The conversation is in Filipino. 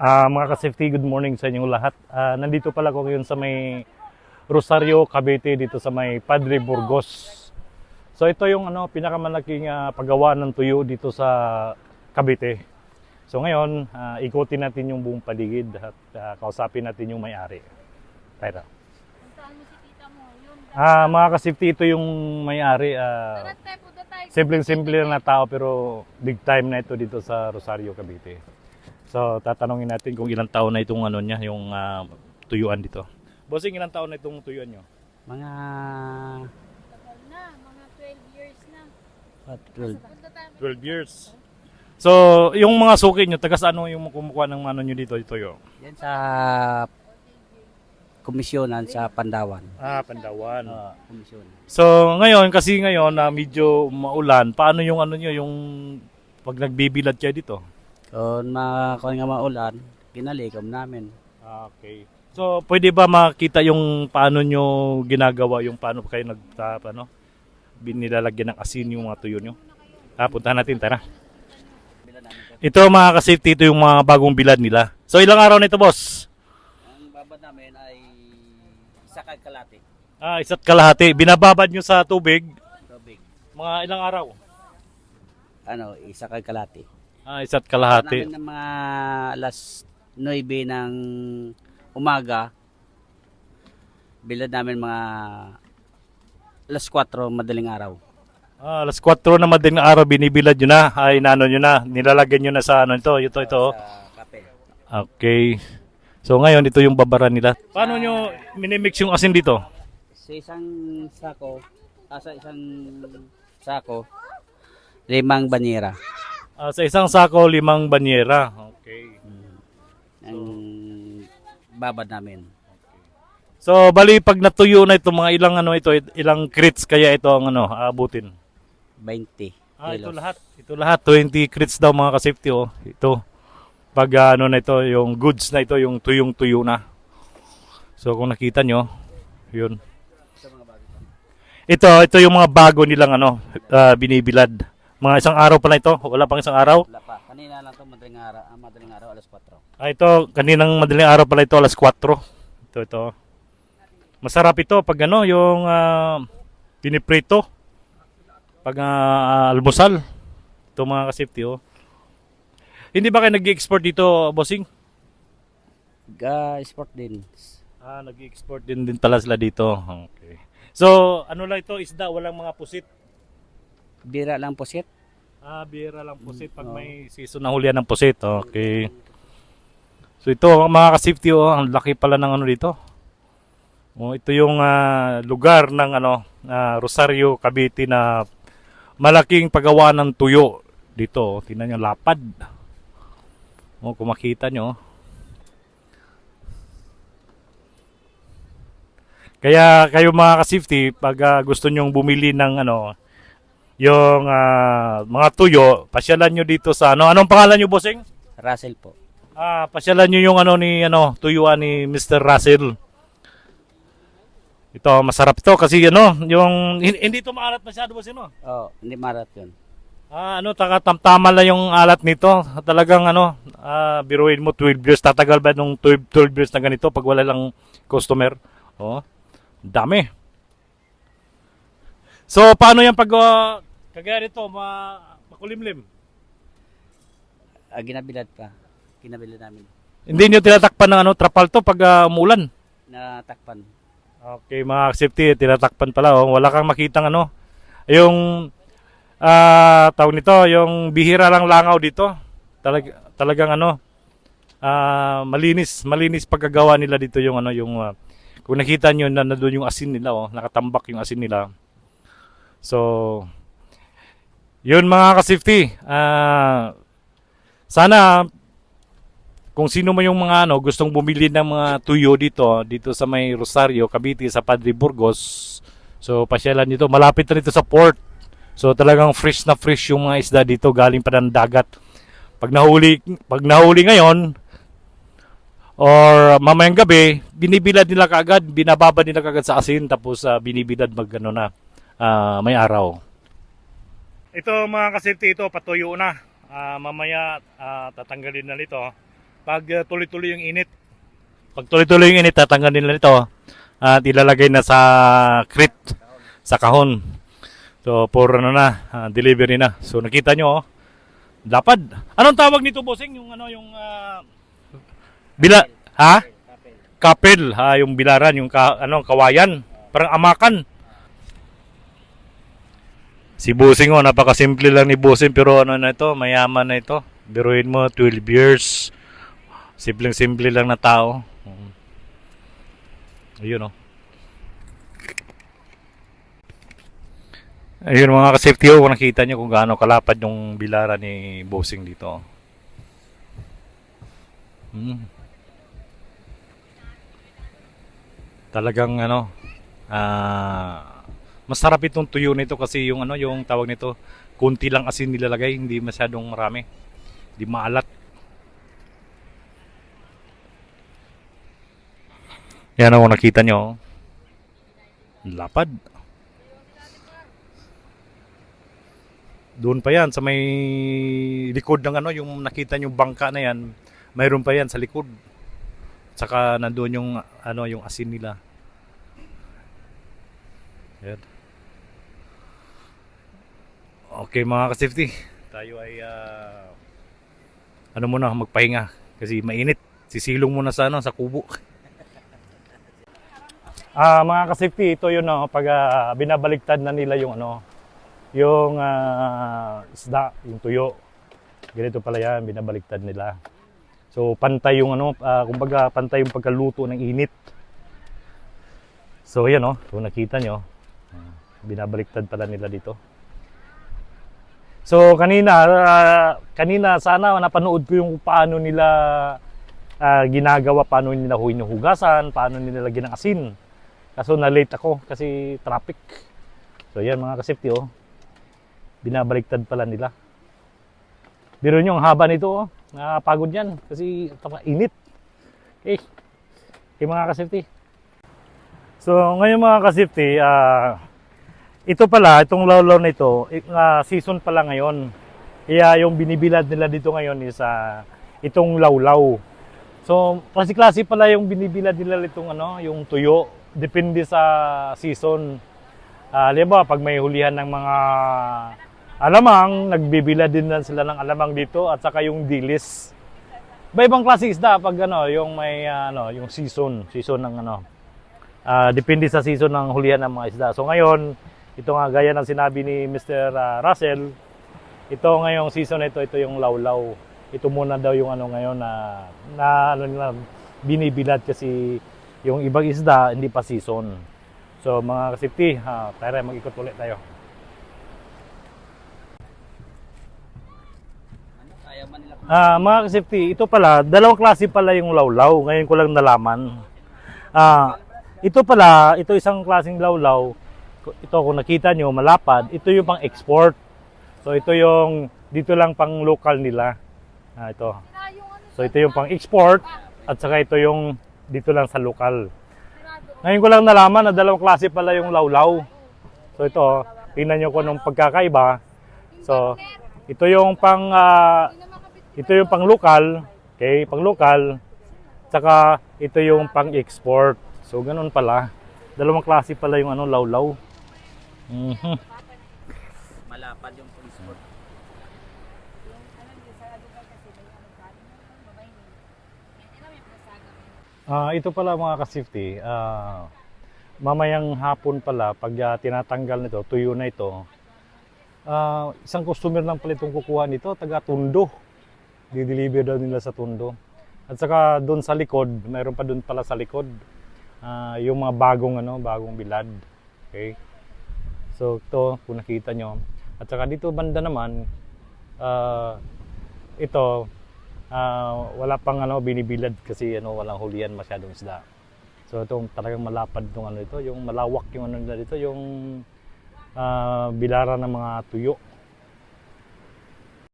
Mga ka-safety, good morning sa inyong lahat. Nandito pala ko ngayon sa may Rosario, Cavite, dito sa may Padre Burgos. So ito yung pinakamalaking paggawa ng tuyo dito sa Cavite. So ngayon, ikutin natin yung buong paligid at kausapin natin yung may-ari. Tara. Puntahan mo si tita mo. Yun. Mga ka-safety, ito yung may-ari. Simpleng-simple na tao pero big time na ito dito sa Rosario, Cavite. So, tatanungin natin kung ilang taon na itong yung tuyuan dito. Bossing, ilang taon na itong tuyuan nyo? Mga Tagal na. Mga 12 years na. 12. Punta tayo. 12 years. So, yung mga suki nyo, taga saan yung kumukuha ng nyo dito, tuyo? Yan sa komisyonan sa Pandawan. Pandawan. Komisyonan. So, ngayon, kasi ngayon na medyo maulan, paano yung yung pag nagbibilad kayo dito? Kung nga maulan, kinalikom namin. Okay. So, pwede ba makita yung paano nyo ginagawa, yung paano kayo binilalagyan ng asin yung mga tuyo nyo? Puntahan natin, tara. Ito mga ka-safety, ito yung mga bagong bilad nila. So, ilang araw na ito, boss? Ang babad namin ay isa kag kalate. Isa't kalahati. Binababad nyo sa tubig, Tubig. mga ilang araw? Isa kag kalate. Isa't kalahati. Namin ng mga alas 9 ng umaga. Bilad namin mga alas 4 madaling araw. Alas 4 na madaling araw, binibilad nyo na. Nyo na. Nilalagyan nyo na sa ito. Sa kape. Okay. So ngayon, ito yung babaran nila. Paano nyo minimix yung asin dito? Sa isang sako, sa isang sako, 5 banyera. Sa isang sako, 5 banyera. Okay. Ang babad namin. So, bali pag natuyo na ito, mga ilang ilang crates kaya ito ang aabutin? 20 Ito kilos. lahat. Ito lahat 20 crates daw mga ka-safety Ito. Pag na ito, yung goods na ito, yung tuyong-tuyo na. So, kung nakita nyo, yun. Ito yung mga bago nilang binibilad. Mga isang araw pa lang ito. Wala pang isang araw. Wala pa. Kanina lang to madaling araw alas 4. Ito, kaninang madaling araw pala ito, alas 4. Ito. Masarap ito pag yung piniprito. Pag almusal. Ito mga ka-safety Hindi ba kayo nag-export dito, bossing? Sport din. Nag-export din pala sila dito. Okay. So, lang ito, isda, walang mga pusit. Bira lang po sit. Bira lang pusit pag may season na hulihan ng pusit. Okay. So ito mga ka-safety ang laki pala ng dito. Ito yung lugar ng Rosario, Cavite na malaking paggawa ng tuyo dito. Tingnan niyo lapad. Kung makita nyo. Kaya kayo mga ka-safety, pag gusto nyong bumili ng yung mga tuyo, pasyalan nyo dito sa anong pangalan nyo, bossing? Russell po. Pasyalan nyo yung tuyuan ni Mr. Russell. Ito masarap ito kasi yung hindi ito maalat masyado, bossing Hindi marat 'yun. Tama lang yung alat nito. Talagang biruin mo 12 years, tatagal ba nung 12 years na ganito pag wala lang customer? Dami. So paano yan pag kagaya nito, makulimlim? Ginabilad pa. Ginabilad namin. Hindi nyo tinatakpan ng trapal to pag umulan? Natakpan. Okay, mga safety, tinatakpan pala. Wala kang makitang yung tawag nito, yung bihira lang langaw dito. Talagang malinis pagkagawa nila dito yung kung nakita nyo na doon yung asin nila, nakatambak yung asin nila. So, yun mga ka-safety. Sana kung sino man yung mga gustong bumili ng mga tuyo dito sa may Rosario, Cavite, sa Padre Burgos. So, pasyalan nito. Malapit na dito sa port. So, talagang fresh na fresh yung mga isda dito galing pa ng dagat. Pag nahuli ngayon, or mamayang gabi, binibilad nila kaagad, binababad nila kaagad sa asin, tapos binibilad may araw. Ito mga ka-safety, ito patuyo na. Mamaya tatanggalin na nito. Pag tuloy-tuloy yung init. Pag tuloy-tuloy yung init, tatanggalin nila ito at ilalagay na sa crate, sa kahon. So, for ano na, delivery na. So, nakita nyo, lapad. Anong tawag nito, bossing? Yung ano, yung bila, ha? Kapel. Kapel, yung bilaran, yung kawayan, parang amakan. Si Bossing, napakasimple lang ni Bossing, pero ano na ito, mayaman na ito. Biruin mo, 12 years. Simpleng-simple lang na tao. Ayun, Ayun mga ka-safety, kung nakita nyo kung gaano kalapad yung bilaran ni Bossing dito. Talagang masarap itong tuyo nito kasi yung yung tawag nito, kunti lang asin nilalagay, hindi masyadong marami. Hindi maalat. Yan kung nakita nyo. Lapad. Doon pa yan sa may likod ng yung nakita nyo bangka na yan, mayroon pa yan sa likod. Saka nandoon yung yung asin nila. Yan. Okay mga ka-safety, tayo ay muna magpahinga kasi mainit. Sisilong muna sa sa kubo. Mga ka-safety, ito yun pag binabaliktad na nila yung yung isda, yung tuyo. Ganito pala yan, binabaliktad nila. So pantay yung kumbaga pantay yung pagkaluto ng init. So yan kung nakita nyo, binabaliktad pala nila dito. So kanina sana napanood ko yung paano nila ginagawa, paano nila hinuhugasan, paano nila lagyan ng asin. Kaso na-late ako kasi traffic. So yan mga ka-safety, binabaliktad pala nila. Biro nyo, ang haba nito, nakapagod yan kasi init. Okay. Okay mga ka-safety. So ngayon mga ka-safety, ito pala, itong lawlaw na ito, season pala ngayon. Kaya yung binibilad nila dito ngayon is itong lawlaw. So klase-klase pala yung binibilad nila itong yung tuyo. Depende sa season. Halimbawa, pag may hulihan ng mga alamang, nagbibila din lang sila ng alamang dito at saka yung dilis. Iba-ibang klase isda pag yung may yung season ng depende sa season ng hulihan ng mga isda. So ngayon, ito nga gaya ng sinabi ni Mr. Russell, ito ngayong season ito yung lawlaw. Ito muna daw yung ngayon na binibilad kasi yung ibang isda hindi pa season. So mga ka-safety, tara mag-ikot ulit tayo. Ayaw man nila Mga ka-safety, ito pala, dalawang klase pala yung lawlaw. Ngayon ko lang nalaman. Ito pala, ito isang klaseng lawlaw. Ito kung nakita nyo, malapad. Ito yung pang-export. So ito yung, dito lang pang local nila. Ito. So ito yung pang-export at saka ito yung dito lang sa lokal. Ngayon ko lang nalaman na dalawang klase pala yung lawlaw. So ito, tingnan nyo kung anong pagkakaiba. So ito yung pang lokal, okay, pang lokal. Saka ito yung pang export. So ganoon pala. Dalawang klase pala yung lawlaw. malapad yung transport. Ito pala mga ka-safety, mamayang hapon pala pag tinatanggal nito, tuyo na ito, isang customer lang pala itong kukuha nito, taga Tondo. Di-deliver daw nila sa Tondo. At saka doon sa likod, mayroon pa doon pala sa likod, yung mga bagong bilad. Okay? So ito, kung nakita nyo. At saka dito banda naman, ito, wala pang binibilad kasi walang hulihan masyadong isda. So itong talagang malapad itong ito, yung malawak yung nila dito, yung bilaran ng mga tuyo.